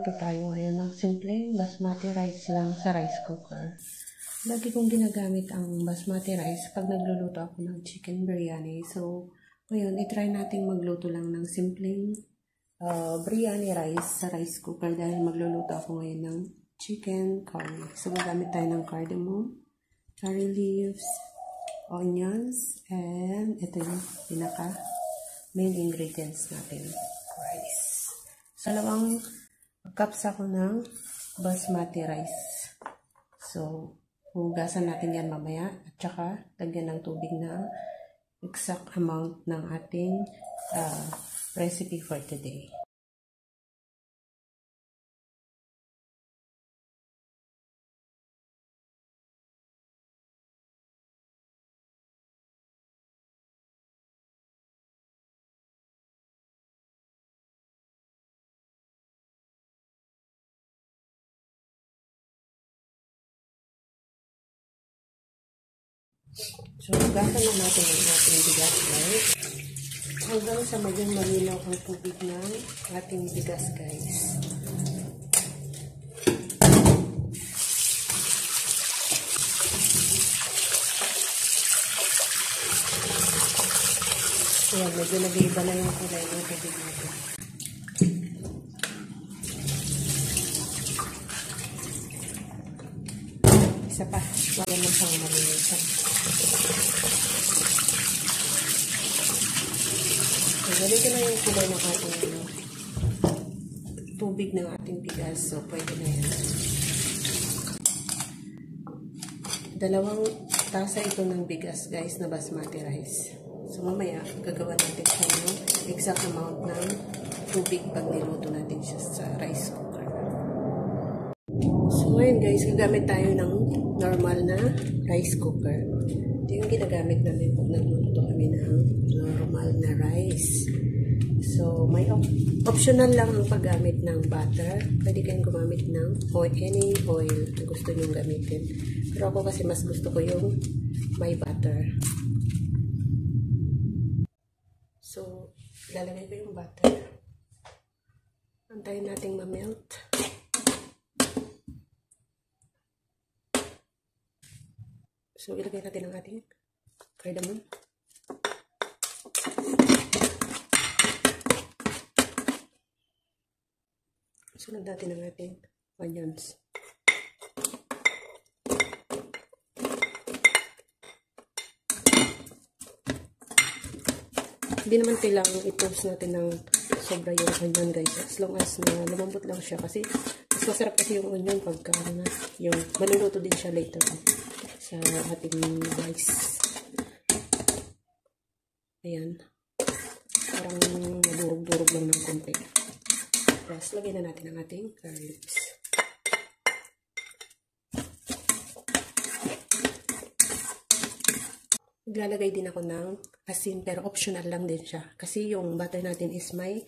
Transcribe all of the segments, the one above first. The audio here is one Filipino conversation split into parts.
Magluluto tayo ngayon ng simpleng basmati rice lang sa rice cooker. Lagi kong ginagamit ang basmati rice pag nagluluto ako ng chicken biryani. So, ngayon, itry natin magluto lang ng simpleng biryani rice sa rice cooker dahil magluluto ako ngayon ng chicken curry. So, gagamit tayo ng cardamom, curry leaves, onions, and ito yung pinaka main ingredients natin, rice. Dalawang cups ako ng basmati rice. So, hugasan natin yan mamaya at saka lagyan ng tubig na exact amount ng ating recipe for today. So, hugasan na natin ang ating bigas, guys. Hanggang sa maging malinaw ang tubig ng ating bigas, guys. Ayan, medyo nag-iiba na yung kulay ng tubig natin. Isa pa, wala na siyang malinisan. So, ganito na yung kulay ng ating tubig ng ating bigas. So, pwede na yan. 2 tasa ito ng bigas, guys, na basmati rice. So, mamaya, gagawa natin siya ng exact amount ng tubig pag niluto natin siya sa rice cooker. So, ngayon, guys, gagamit tayo ng normal na rice cooker. Ito yung ginagamit namin pag nagluluto kami ng normal na rice. So, may optional lang ang paggamit ng butter. Pwede kayong gumamit ng any oil na gusto nyong gamitin. Pero ako kasi mas gusto ko yung may butter. So, lalagay ko yung butter. Antayin natin ma-melt. So, ilagay natin ang ating cardamom. Sunod natin ang ating onions. Hindi naman kailangan i-toast natin ng sobra yung onion, guys. As long as na lumambot lang siya. Kasi mas masarap kasi yung onion pagka yung maluluto din siya later sa ating rice. Ayan. Parang nadurog-durog lang ng konti. Tapos, lagyan na natin ang ating curry leaves. Maglalagay din ako ng asin, pero optional lang din siya. Kasi yung butter natin is may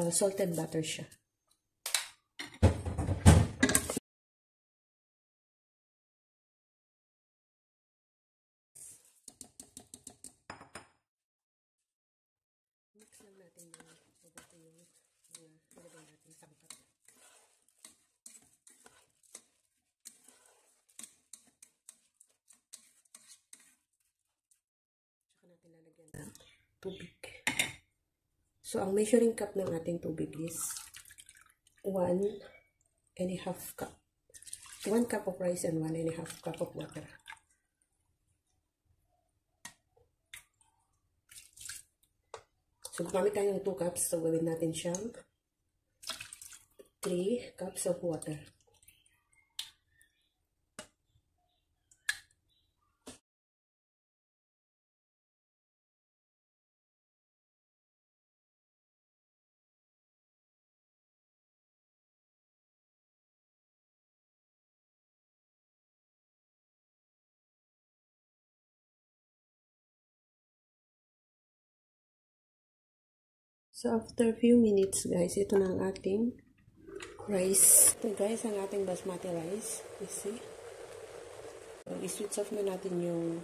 salted butter siya. Mix lang natin ng mabuti yung nilagay natin sangkap. Tsaka natin lalagyan ng tubig. So, ang measuring cup ng ating tubig is 1.5 cup. 1 cup of rice and 1.5 cup of water. So, gumamit tayo ng 2 cups. So, gawin natin siyang 3 cups of water. So, after a few minutes, guys, ito na ang ating rice. Ito, guys, ang ating basmati rice. You see? So, i-switch off na natin yung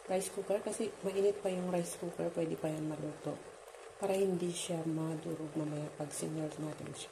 rice cooker kasi mainit pa yung rice cooker. Pwede pa yan maluto. Para hindi siya madurog mamaya pag sinurf natin siya.